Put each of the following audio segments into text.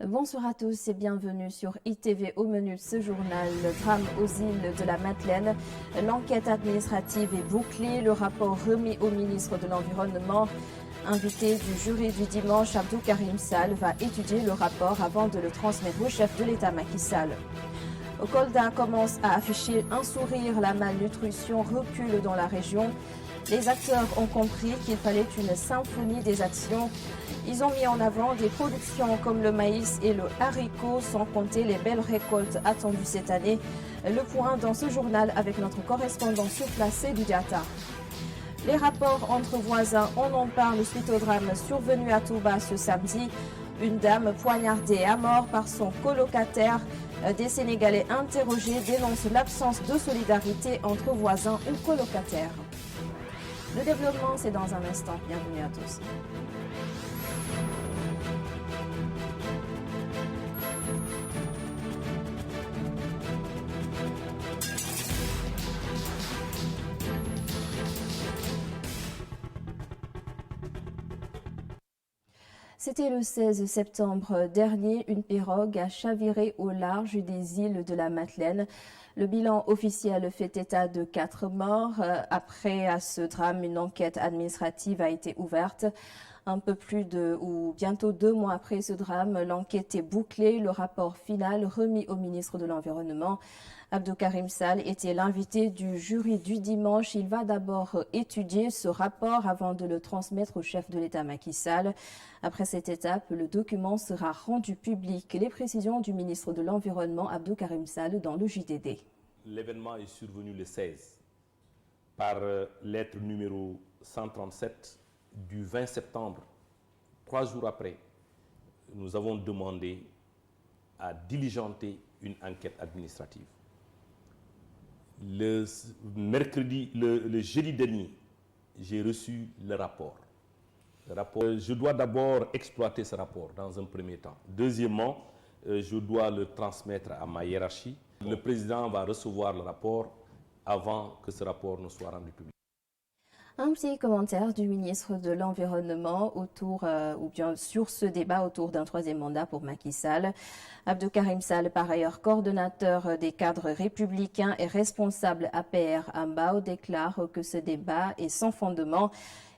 Bonsoir à tous et bienvenue sur ITV. Au menu de ce journal, le drame aux îles de la Madeleine. L'enquête administrative est bouclée, le rapport remis au ministre de l'Environnement. Invité du jury du dimanche, Abdou Karim Sall va étudier le rapport avant de le transmettre au chef de l'État Macky Sall. Kolda commence à afficher un sourire, la malnutrition recule dans la région. Les acteurs ont compris qu'il fallait une symphonie des actions. Ils ont mis en avant des productions comme le maïs et le haricot, sans compter les belles récoltes attendues cette année. Le point dans ce journal avec notre correspondant sur place, du Diata. Les rapports entre voisins, on en parle suite au drame survenu à Touba ce samedi. Une dame poignardée à mort par son colocataire. Des Sénégalais interrogés dénoncent l'absence de solidarité entre voisins ou colocataires. Le développement, c'est dans un instant. Bienvenue à tous. C'était le 16 septembre dernier, une pirogue a chaviré au large des îles de la Madeleine. Le bilan officiel fait état de 4 morts. Après à ce drame, une enquête administrative a été ouverte. Un peu plus de, ou bientôt 2 mois après ce drame, l'enquête est bouclée. Le rapport final remis au ministre de l'Environnement. Abdou Karim Sall était l'invité du jury du dimanche. Il va d'abord étudier ce rapport avant de le transmettre au chef de l'État Macky Sall. Après cette étape, le document sera rendu public. Les précisions du ministre de l'Environnement, Abdou Karim Sall, dans le JDD. L'événement est survenu le 16 par lettre numéro 137 du 20 septembre. 3 jours après, nous avons demandé à diligenter une enquête administrative. Le jeudi dernier, j'ai reçu le rapport. Je dois d'abord exploiter ce rapport dans un premier temps. Deuxièmement, je dois le transmettre à ma hiérarchie. Le président va recevoir le rapport avant que ce rapport ne soit rendu public. Un petit commentaire du ministre de l'Environnement sur ce débat autour d'un 3e mandat pour Macky Sall. Abdou Karim Sall, par ailleurs coordonnateur des cadres républicains et responsable APR à Mbao, déclare que ce débat est sans fondement.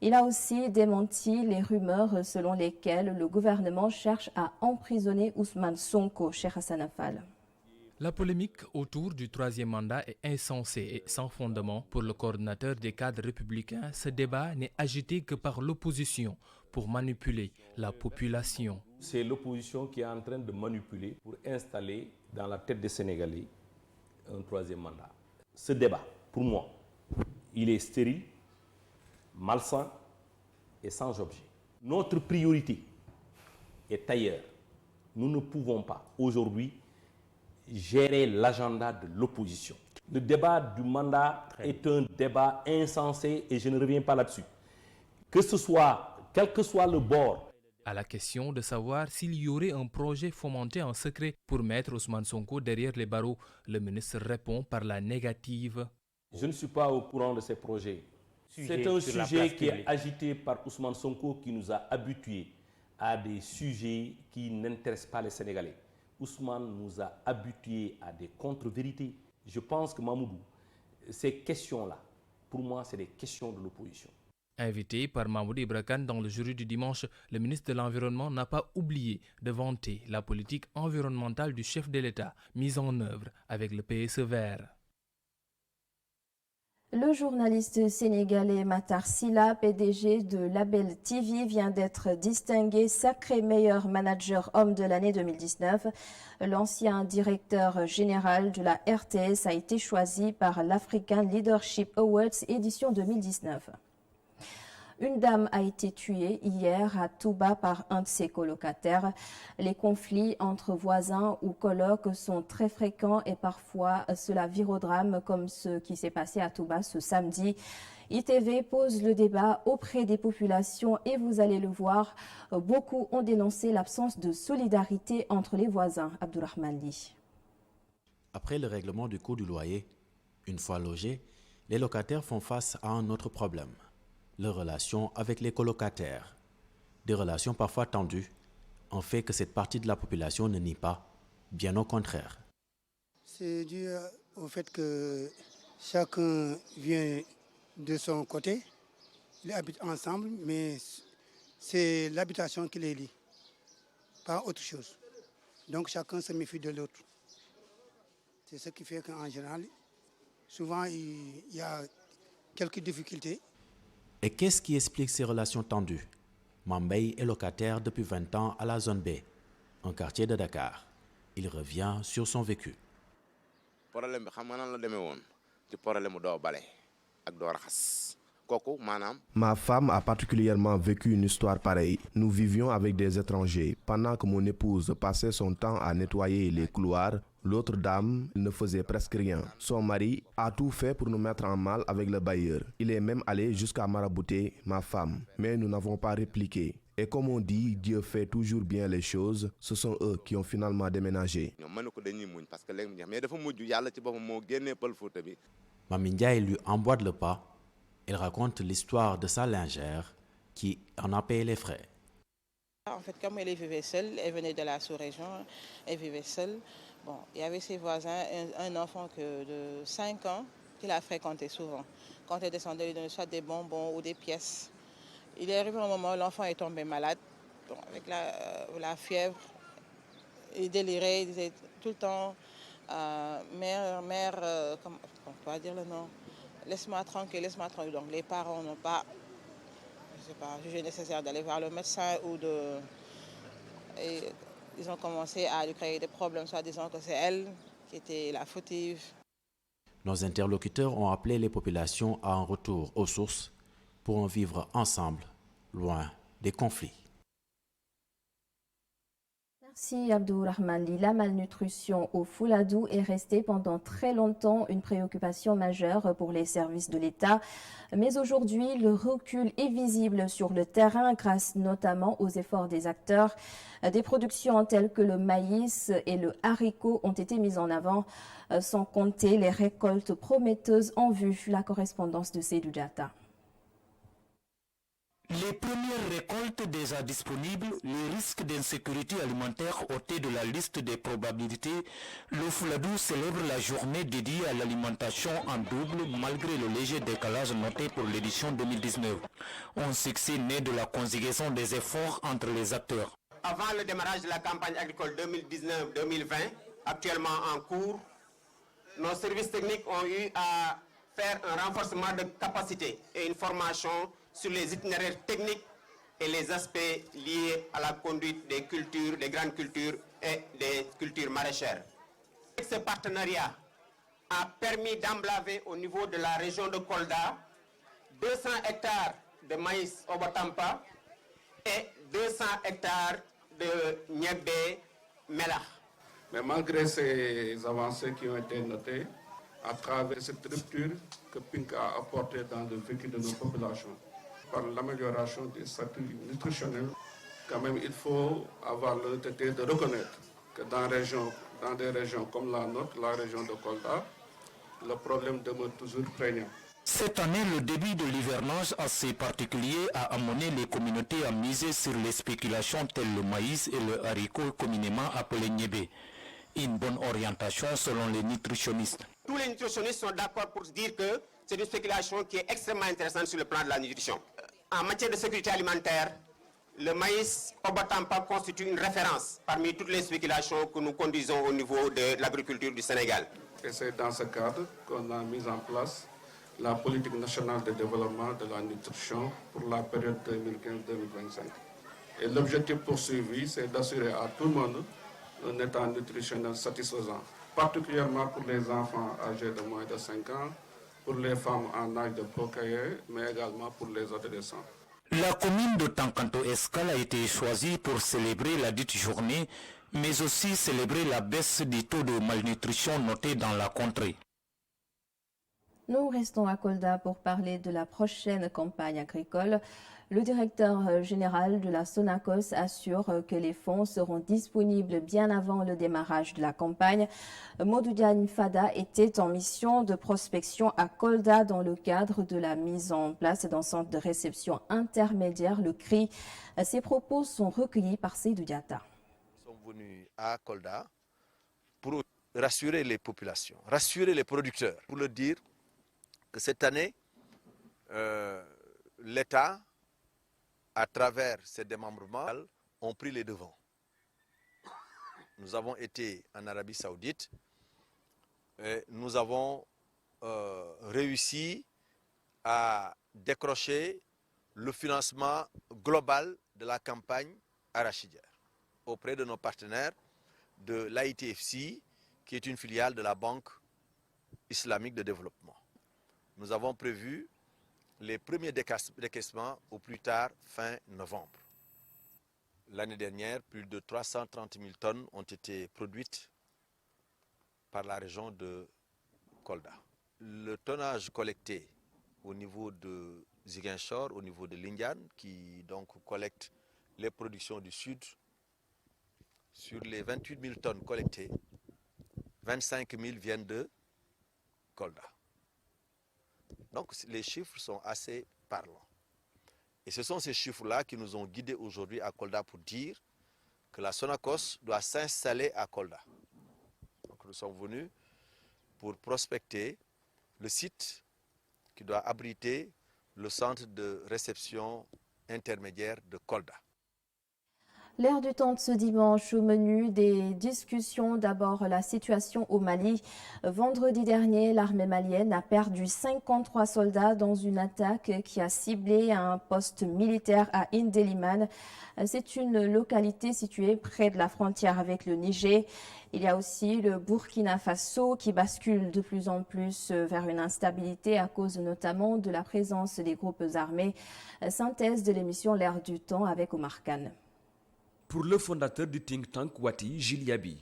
Il a aussi démenti les rumeurs selon lesquelles le gouvernement cherche à emprisonner Ousmane Sonko, Cheikh Hassan Affal. La polémique autour du 3e mandat est insensée et sans fondement pour le coordinateur des cadres républicains. Ce débat n'est agité que par l'opposition pour manipuler la population. C'est l'opposition qui est en train de manipuler pour installer dans la tête des Sénégalais un 3e mandat. Ce débat, pour moi, il est stérile, malsain et sans objet. Notre priorité est ailleurs. Nous ne pouvons pas aujourd'hui gérer l'agenda de l'opposition. Le débat du mandat est un débat insensé et je ne reviens pas là-dessus. Quel que soit le bord. À la question de savoir s'il y aurait un projet fomenté en secret pour mettre Ousmane Sonko derrière les barreaux, le ministre répond par la négative. Je ne suis pas au courant de ces projets. C'est un sujet qui est agité par Ousmane Sonko qui nous a habitués à des sujets qui n'intéressent pas les Sénégalais. Ousmane nous a habitués à des contre-vérités. Je pense que Mamoudou, ces questions-là, pour moi, c'est des questions de l'opposition. Invité par Mahmoud Ibra Kane dans le jury du dimanche, le ministre de l'Environnement n'a pas oublié de vanter la politique environnementale du chef de l'État, mise en œuvre avec le PSE vert. Le journaliste sénégalais Matar Sylla, PDG de Label TV, vient d'être distingué sacré meilleur manager homme de l'année 2019. L'ancien directeur général de la RTS a été choisi par l'African Leadership Awards édition 2019. Une dame a été tuée hier à Touba par un de ses colocataires. Les conflits entre voisins ou colocs sont très fréquents et parfois cela vire au drame comme ce qui s'est passé à Touba ce samedi. ITV pose le débat auprès des populations et vous allez le voir, beaucoup ont dénoncé l'absence de solidarité entre les voisins. Abdourahmane Li. Après le règlement du coût du loyer, une fois logés, les locataires font face à un autre problème. Leurs relations avec les colocataires. Des relations parfois tendues Un fait que cette partie de la population ne nie pas, bien au contraire. C'est dû au fait que chacun vient de son côté, ils habitent ensemble, mais c'est l'habitation qui les lie, pas autre chose. Donc chacun se méfie de l'autre. C'est ce qui fait qu'en général, souvent il y a quelques difficultés. Et qu'est-ce qui explique ces relations tendues? Mambay est locataire depuis 20 ans à la zone B, un quartier de Dakar. Il revient sur son vécu. Ma femme a particulièrement vécu une histoire pareille. Nous vivions avec des étrangers. Pendant que mon épouse passait son temps à nettoyer les couloirs, l'autre dame ne faisait presque rien. Son mari a tout fait pour nous mettre en mal avec le bailleur. Il est même allé jusqu'à marabouter ma femme. Mais nous n'avons pas répliqué. Et comme on dit, Dieu fait toujours bien les choses. Ce sont eux qui ont finalement déménagé. Mamindjaï lui emboîte le pas. Elle raconte l'histoire de sa lingère qui en a payé les frais. En fait, comme elle vivait seule, elle venait de la sous-région, elle vivait seule. Bon, il y avait ses voisins, un enfant de 5 ans qu'il a fréquenté souvent. Quand elle descendait, il lui donnait soit des bonbons ou des pièces. Il est arrivé un moment où l'enfant est tombé malade, bon, avec la fièvre. Il délirait, il disait tout le temps, mère, comment on va dire le nom? Laisse-moi tranquille, laisse-moi tranquille. Donc les parents n'ont pas, je sais pas, jugé nécessaire d'aller voir le médecin et ils ont commencé à lui créer des problèmes, soit disant que c'est elle qui était la fautive. Nos interlocuteurs ont appelé les populations à un retour aux sources pour en vivre ensemble, loin des conflits. Merci Abdourahmane. La malnutrition au Fouladou est restée pendant très longtemps une préoccupation majeure pour les services de l'État. Mais aujourd'hui, le recul est visible sur le terrain grâce notamment aux efforts des acteurs. Des productions telles que le maïs et le haricot ont été mises en avant, sans compter les récoltes prometteuses en vue. La correspondance de Seydou Diatta. Les premières récoltes déjà disponibles, les risques d'insécurité alimentaire ôtés de la liste des probabilités, le Fouladou célèbre la journée dédiée à l'alimentation en double malgré le léger décalage noté pour l'édition 2019. Un succès né de la conjugaison des efforts entre les acteurs. Avant le démarrage de la campagne agricole 2019-2020, actuellement en cours, nos services techniques ont eu à faire un renforcement de capacité et une formation sur les itinéraires techniques et les aspects liés à la conduite des cultures, des grandes cultures et des cultures maraîchères. Ce partenariat a permis d'emblaver au niveau de la région de Kolda 200 hectares de maïs Obatampa et 200 hectares de Niébé Melach. Mais malgré ces avancées qui ont été notées, à travers cette rupture que Pink a apportée dans le vécu de nos populations, par l'amélioration des statuts nutritionnels, quand même il faut avoir l'honnêteté de reconnaître que dans des régions comme la nôtre, la région de Kolda, le problème demeure toujours prégnant. Cette année, le début de l'hivernage assez particulier a amené les communautés à miser sur les spéculations telles le maïs et le haricot communément appelé niébé. Une bonne orientation selon les nutritionnistes. Tous les nutritionnistes sont d'accord pour dire que c'est une spéculation qui est extrêmement intéressante sur le plan de la nutrition. En matière de sécurité alimentaire, le maïs Obatampa constitue une référence parmi toutes les spéculations que nous conduisons au niveau de l'agriculture du Sénégal. Et c'est dans ce cadre qu'on a mis en place la politique nationale de développement de la nutrition pour la période 2015-2025. Et l'objectif poursuivi, c'est d'assurer à tout le monde un état nutritionnel satisfaisant, particulièrement pour les enfants âgés de moins de 5 ans, pour les femmes en âge de procréer, mais également pour les adolescents. La commune de Tankanto Escale a été choisie pour célébrer la dite journée, mais aussi célébrer la baisse du taux de malnutrition noté dans la contrée. Nous restons à Kolda pour parler de la prochaine campagne agricole. Le directeur général de la Sonacos assure que les fonds seront disponibles bien avant le démarrage de la campagne. Modou Diagne Fada était en mission de prospection à Kolda dans le cadre de la mise en place d'un centre de réception intermédiaire, le CRI. Ces propos sont recueillis par Seydou Diatta. Nous sommes venus à Kolda pour rassurer les populations, rassurer les producteurs, pour leur dire que cette année, l'État, à travers ses démembrements, ont pris les devants. Nous avons été en Arabie Saoudite et nous avons réussi à décrocher le financement global de la campagne arachidière auprès de nos partenaires de l'AITFC, qui est une filiale de la Banque islamique de développement. Nous avons prévu les premiers décaissements au plus tard fin novembre. L'année dernière, plus de 330 000 tonnes ont été produites par la région de Kolda. Le tonnage collecté au niveau de Ziguinchor, au niveau de Lindian, qui donc collecte les productions du Sud, sur les 28 000 tonnes collectées, 25 000 viennent de Kolda. Donc les chiffres sont assez parlants. Et ce sont ces chiffres-là qui nous ont guidés aujourd'hui à Kolda pour dire que la Sonacos doit s'installer à Kolda. Donc nous sommes venus pour prospecter le site qui doit abriter le centre de réception intermédiaire de Kolda. L'air du temps de ce dimanche, au menu des discussions, d'abord la situation au Mali. Vendredi dernier, l'armée malienne a perdu 53 soldats dans une attaque qui a ciblé un poste militaire à Indeliman. C'est une localité située près de la frontière avec le Niger. Il y a aussi le Burkina Faso qui bascule de plus en plus vers une instabilité à cause notamment de la présence des groupes armés. Synthèse de l'émission L'air du temps avec Omar Khan. Pour le fondateur du think tank Wati, Giliabi,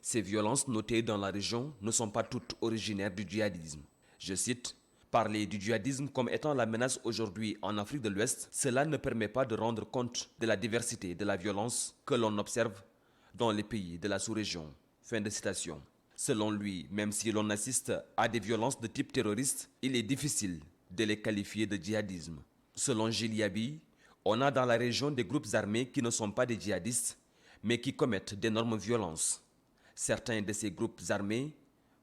ces violences notées dans la région ne sont pas toutes originaires du djihadisme. Je cite, « Parler du djihadisme comme étant la menace aujourd'hui en Afrique de l'Ouest, cela ne permet pas de rendre compte de la diversité de la violence que l'on observe dans les pays de la sous-région. » Fin de citation. Selon lui, même si l'on assiste à des violences de type terroriste, il est difficile de les qualifier de djihadisme. Selon Giliabi, on a dans la région des groupes armés qui ne sont pas des djihadistes, mais qui commettent d'énormes violences. Certains de ces groupes armés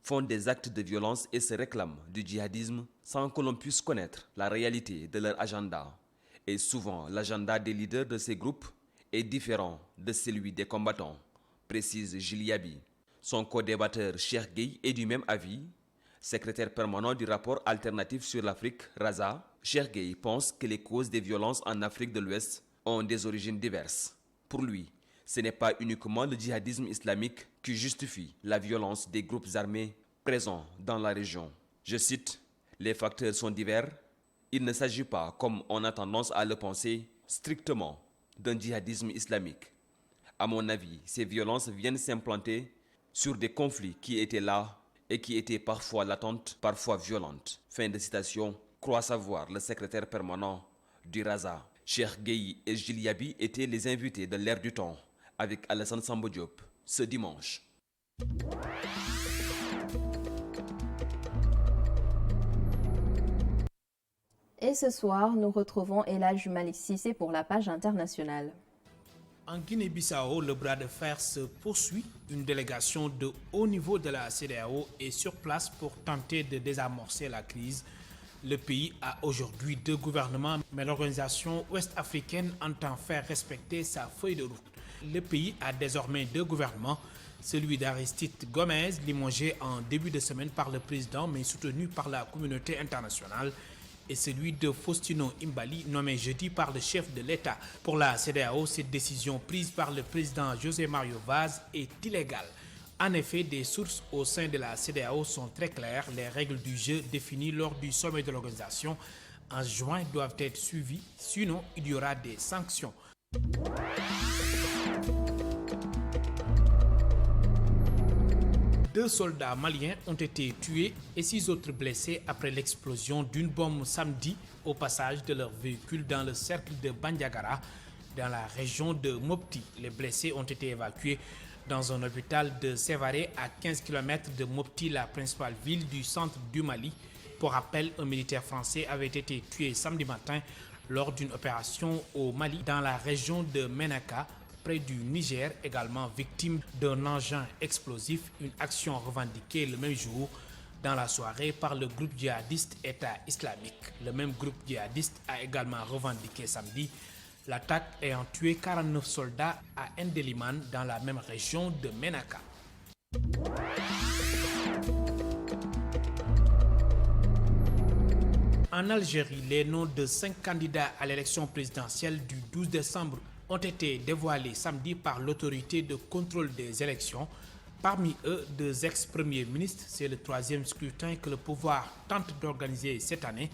font des actes de violence et se réclament du djihadisme sans que l'on puisse connaître la réalité de leur agenda. Et souvent, l'agenda des leaders de ces groupes est différent de celui des combattants, précise Giliabi. Son co-débatteur Cheikh Gueye est du même avis. Secrétaire permanent du rapport alternatif sur l'Afrique, RAZA, Cheikh Gueye pense que les causes des violences en Afrique de l'Ouest ont des origines diverses. Pour lui, ce n'est pas uniquement le djihadisme islamique qui justifie la violence des groupes armés présents dans la région. Je cite, « Les facteurs sont divers. Il ne s'agit pas, comme on a tendance à le penser, strictement d'un djihadisme islamique. À mon avis, ces violences viennent s'implanter sur des conflits qui étaient là et qui étaient parfois latentes, parfois violentes. » Fin de citation, croit savoir le secrétaire permanent du RAZA. Cheikh Gueye et Giliabi étaient les invités de l'Air du temps avec Alassane Sambo Diop ce dimanche. Et ce soir, nous retrouvons Elhadji Malick Cissé pour la page internationale. En Guinée-Bissau, le bras de fer se poursuit. Une délégation de haut niveau de la CEDEAO est sur place pour tenter de désamorcer la crise. Le pays a aujourd'hui 2 gouvernements, mais l'organisation ouest-africaine entend faire respecter sa feuille de route. Le pays a désormais 2 gouvernements, celui d'Aristide Gomez, limogé en début de semaine par le président, mais soutenu par la communauté internationale, et celui de Faustino Imbali, nommé jeudi par le chef de l'État. Pour la CEDEAO, cette décision prise par le président José Mario Vaz est illégale. En effet, des sources au sein de la CEDEAO sont très claires. Les règles du jeu définies lors du sommet de l'organisation en juin doivent être suivies, sinon il y aura des sanctions. 2 soldats maliens ont été tués et 6 autres blessés après l'explosion d'une bombe samedi au passage de leur véhicule dans le cercle de Bandiagara, dans la région de Mopti. Les blessés ont été évacués dans un hôpital de Sévaré à 15 km de Mopti, la principale ville du centre du Mali. Pour rappel, un militaire français avait été tué samedi matin lors d'une opération au Mali dans la région de Menaka, près du Niger, également victime d'un engin explosif, une action revendiquée le même jour dans la soirée par le groupe djihadiste État islamique. Le même groupe djihadiste a également revendiqué samedi l'attaque ayant tué 49 soldats à Ndeliman dans la même région de Menaka. En Algérie, les noms de 5 candidats à l'élection présidentielle du 12 décembre ont été dévoilés samedi par l'autorité de contrôle des élections. Parmi eux, 2 ex-premiers ministres. C'est le 3e scrutin que le pouvoir tente d'organiser cette année.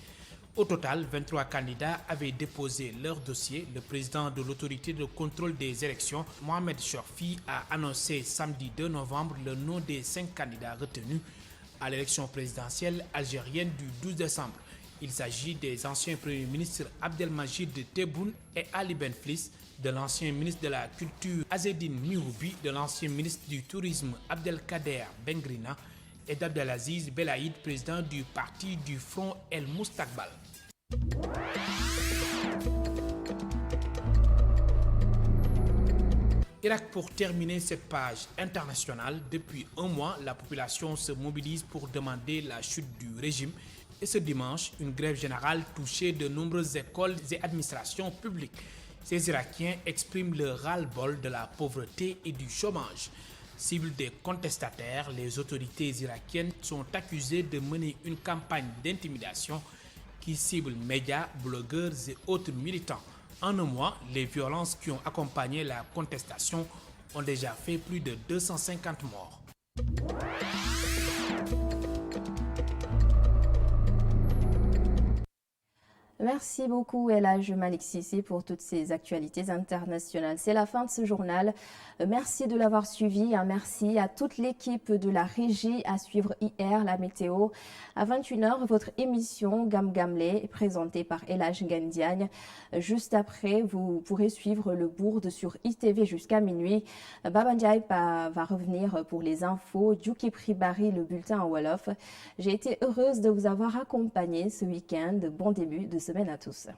Au total, 23 candidats avaient déposé leur dossier. Le président de l'autorité de contrôle des élections, Mohamed Chorfi, a annoncé samedi 2 novembre le nom des 5 candidats retenus à l'élection présidentielle algérienne du 12 décembre. Il s'agit des anciens premiers ministres Abdelmajid Tebboune et Ali Benflis, de l'ancien ministre de la Culture Azzedine Mihoubi, de l'ancien ministre du Tourisme Abdelkader Bengrina et d'Abdelaziz Belaïd, président du parti du Front El Moustakbal. Irak, pour terminer cette page internationale, depuis un mois, la population se mobilise pour demander la chute du régime. Et ce dimanche, une grève générale touchait de nombreuses écoles et administrations publiques. Ces Irakiens expriment le ras-le-bol de la pauvreté et du chômage. Cible des contestataires, les autorités irakiennes sont accusées de mener une campagne d'intimidation qui cible médias, blogueurs et autres militants. En un mois, les violences qui ont accompagné la contestation ont déjà fait plus de 250 morts. Merci beaucoup Elhadj Malick Cissé pour toutes ces actualités internationales. C'est la fin de ce journal. Merci de l'avoir suivi. Merci à toute l'équipe de la régie à suivre hier la météo. À 21h, votre émission Gam Gamle présentée par Elhadj Gandiagne. Juste après, vous pourrez suivre le bourde sur ITV jusqu'à minuit. Baba Ndiaye va revenir pour les infos. Djouki Pribari, le bulletin en Wolof. J'ai été heureuse de vous avoir accompagné ce week-end. Bon début de semaine à tous.